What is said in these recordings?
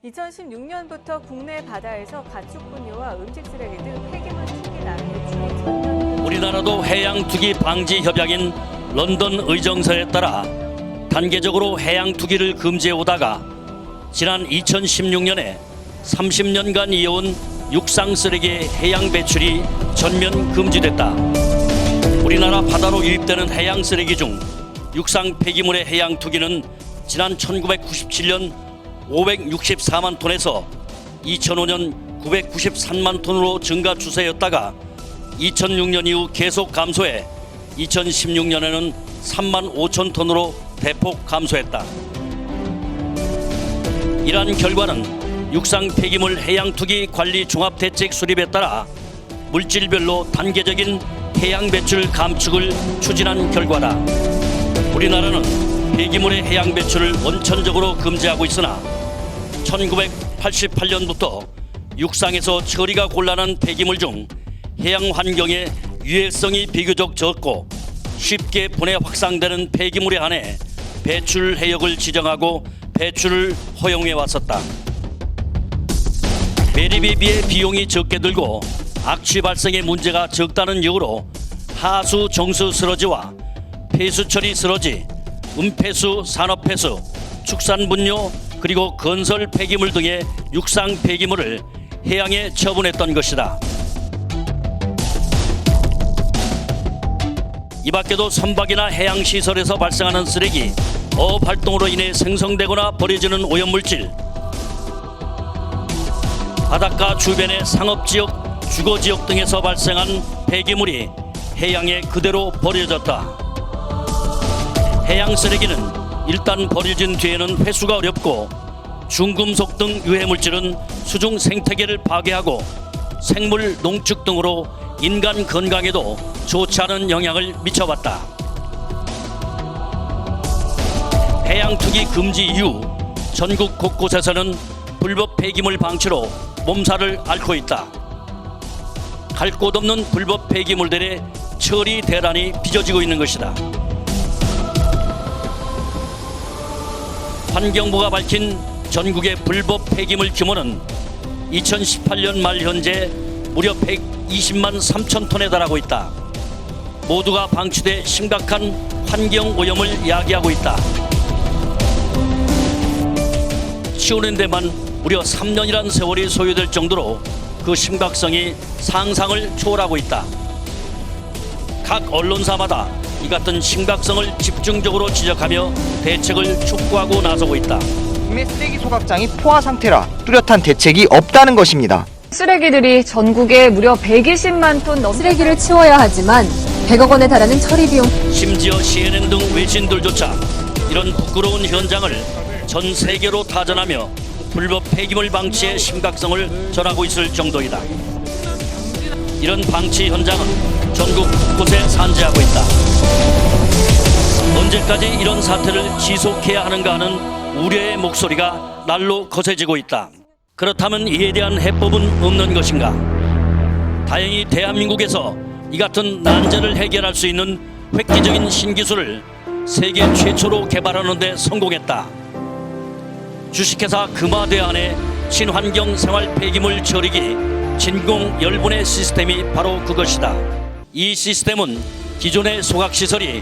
2016년부터 국내 바다에서 가축분유와 음식 쓰레기 등 폐기물 투기나 배출이 전면. 우리나라도 해양 투기 방지 협약인 런던 의정서에 따라 단계적으로 해양 투기를 금지해 오다가 지난 2016년에 30년간 이어온 육상 쓰레기의 해양 배출이 전면 금지됐다. 우리나라 바다로 유입되는 해양 쓰레기 중 육상 폐기물의 해양 투기는 지난 1997년 564만 톤에서 2005년 993만 톤으로 증가 추세였다가 2006년 이후 계속 감소해 2016년에는 3만 5천 톤으로 대폭 감소했다. 이러한 결과는 육상 폐기물 해양 투기 관리 종합 대책 수립에 따라 물질별로 단계적인 해양 배출 감축을 추진한 결과다. 우리나라는 폐기물의 해양 배출을 원천적으로 금지하고 있으나 1988년부터 육상에서 처리가 곤란한 폐기물 중 해양 환경에 유해성이 비교적 적고 쉽게 분해 확산되는 폐기물에 한해 배출 해역을 지정하고 배출을 허용해 왔었다. 매립에 비해 비용이 적게 들고 악취 발생의 문제가 적다는 이유로 하수 정수 쓰러지와 폐수 처리 쓰러지, 음폐수, 산업폐수, 축산분뇨 그리고 건설 폐기물 등의 육상 폐기물을 해양에 처분했던 것이다. 이 밖에도 선박이나 해양시설에서 발생하는 쓰레기, 어업 활동으로 인해 생성되거나 버려지는 오염물질, 바닷가 주변의 상업지역, 주거지역 등에서 발생한 폐기물이 해양에 그대로 버려졌다. 해양 쓰레기는 일단 버려진 뒤에는 회수가 어렵고 중금속 등 유해물질은 수중 생태계를 파괴하고 생물 농축 등으로 인간 건강에도 좋지 않은 영향을 미쳐왔다. 해양 투기 금지 이후 전국 곳곳에서는 불법 폐기물 방치로 몸살을 앓고 있다. 갈 곳 없는 불법 폐기물들의 처리 대란이 빚어지고 있는 것이다. 환경부가 밝힌 전국의 불법 폐기물 규모는 2018년 말 현재 무려 120만 3천 톤에 달하고 있다. 모두가 방치돼 심각한 환경 오염을 야기하고 있다. 치우는 데만 무려 3년이란 세월이 소요될 정도로 그 심각성이 상상을 초월하고 있다. 각 언론사마다 이 같은 심각성을 집중적으로 지적하며 대책을 촉구하고 나서고 있다. 국내 쓰레기 소각장이 포화 상태라 뚜렷한 대책이 없다는 것입니다. 쓰레기들이 전국에 무려 120만 톤 넘는 쓰레기를 치워야 하지만 100억 원에 달하는 처리 비용. 심지어 CNN 등 외신들조차 이런 부끄러운 현장을 전 세계로 타전하며 불법 폐기물 방치의 심각성을 전하고 있을 정도이다. 이런 방치 현장은 전국 곳곳에 산재하고 있다. 언제까지 이런 사태를 지속해야 하는가 하는 우려의 목소리가 날로 거세지고 있다. 그렇다면 이에 대한 해법은 없는 것인가? 다행히 대한민국에서 이 같은 난제를 해결할 수 있는 획기적인 신기술을 세계 최초로 개발하는 데 성공했다. 주식회사 금화대안의 친환경 생활 폐기물 처리기 진공 열분해 시스템이 바로 그것이다. 이 시스템은 기존의 소각시설이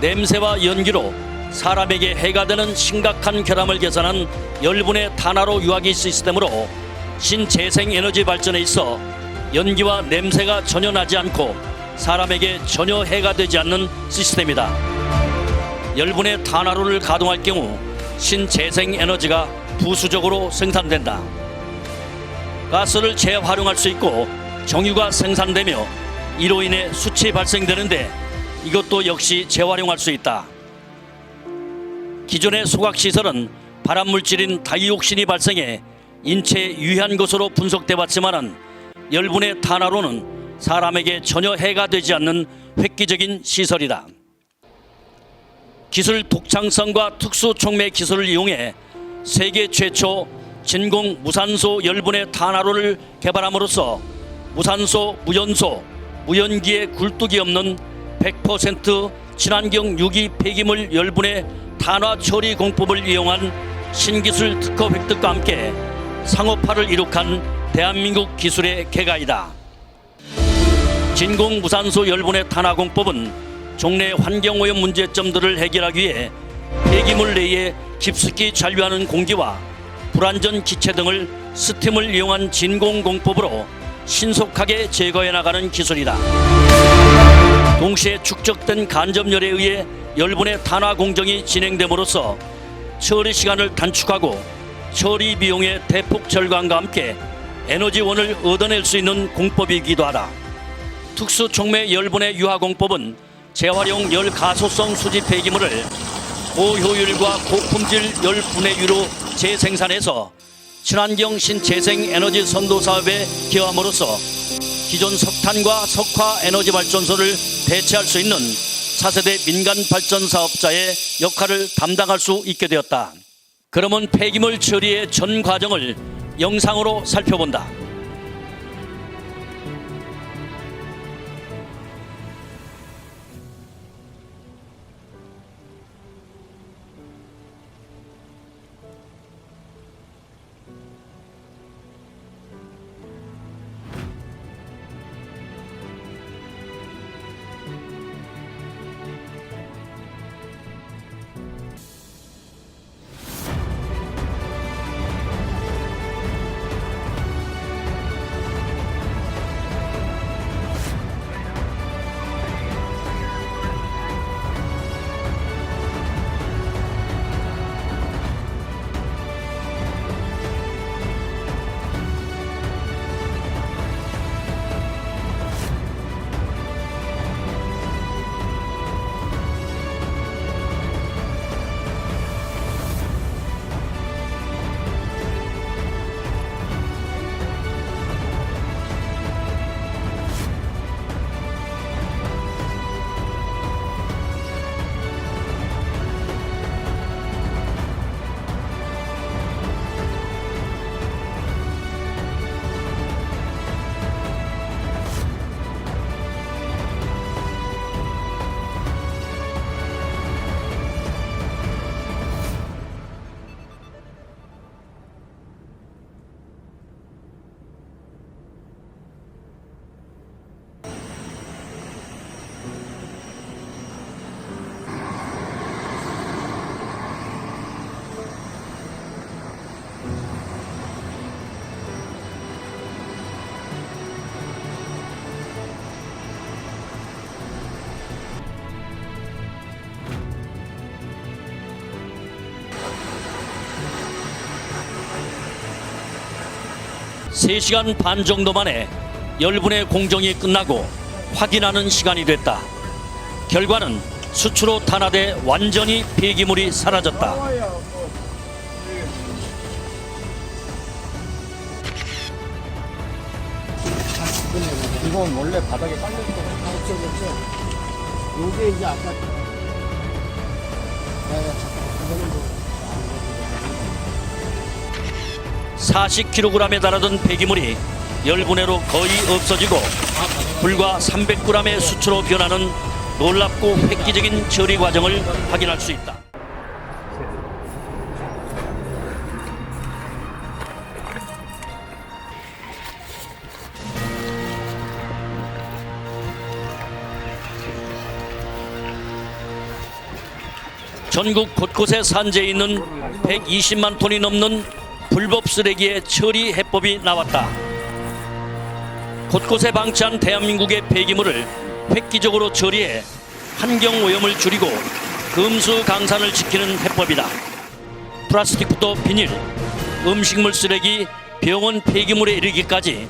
냄새와 연기로 사람에게 해가 되는 심각한 결함을 개선한 열분해 탄화로 유화기 시스템으로 신재생에너지 발전에 있어 연기와 냄새가 전혀 나지 않고 사람에게 전혀 해가 되지 않는 시스템이다. 열분해 탄화로를 가동할 경우 신재생에너지가 부수적으로 생산된다. 가스를 재활용할 수 있고 정유가 생산되며 이로 인해 수치 발생되는데 이것도 역시 재활용할 수 있다. 기존의 소각시설은 발암물질인 다이옥신이 발생해 인체에 유해한 것으로 분석돼 왔지만 열분해 탄화로는 사람에게 전혀 해가 되지 않는 획기적인 시설이다. 기술 독창성과 특수 촉매 기술을 이용해 세계 최초 진공 무산소 열분해 탄화로를 개발함으로써 무산소, 무연소, 무연기의 굴뚝이 없는 100% 친환경 유기 폐기물 열분해 탄화 처리 공법을 이용한 신기술 특허 획득과 함께 상업화를 이룩한 대한민국 기술의 개가이다. 진공무산소 열분해 탄화공법은 종래 환경오염 문제점들을 해결하기 위해 폐기물 내에 깊숙이 잔류하는 공기와 불완전 기체 등을 스팀을 이용한 진공공법으로 신속하게 제거해 나가는 기술이다. 동시에 축적된 간접열에 의해 열분해 탄화 공정이 진행됨으로써 처리 시간을 단축하고 처리 비용의 대폭 절감과 함께 에너지원을 얻어낼 수 있는 공법이기도 하다. 특수 촉매 열분해 유화공법은 재활용 열 가소성 수지 폐기물을 고효율과 고품질 열 분해유로 재생산해서 친환경 신재생 에너지 선도 사업에 기여함으로써 기존 석탄과 석화 에너지 발전소를 대체할 수 있는 차세대 민간 발전 사업자의 역할을 담당할 수 있게 되었다. 그러면 폐기물 처리의 전 과정을 영상으로 살펴본다. (3시간) 반 정도 만에 열분해 공정이 끝나고 확인하는 시간이 됐다. 결과는 수치로 탄화돼 완전히 폐기물이 사라졌다. 이건 원래 바닥에 깔려있던 거. 요게 이제 아까 이거는 뭐 40kg에 달하던 폐기물이 열분해로 거의 없어지고 불과 300g의 수치로 변하는 놀랍고 획기적인 처리 과정을 확인할 수 있다. 전국 곳곳에 산재해 있는 120만 톤이 넘는 불법 쓰레기의 처리 해법이 나왔다. 곳곳에 방치한 대한민국의 폐기물을 획기적으로 처리해 환경오염을 줄이고 금수 강산을 지키는 해법이다. 플라스틱부터 비닐, 음식물 쓰레기, 병원 폐기물에 이르기까지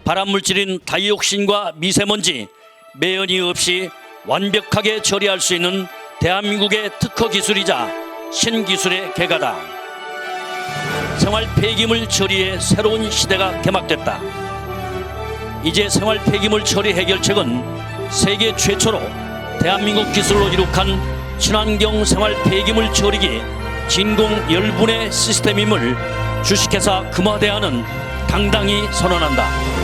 발암물질인 다이옥신과 미세먼지, 매연이 없이 완벽하게 처리할 수 있는 대한민국의 특허 기술이자 신기술의 개가다. 생활 폐기물 처리의 새로운 시대가 개막됐다. 이제 생활 폐기물 처리 해결책은 세계 최초로 대한민국 기술로 이룩한 친환경 생활 폐기물 처리기 진공 열분해 시스템임을 주식회사 금화대한은 당당히 선언한다.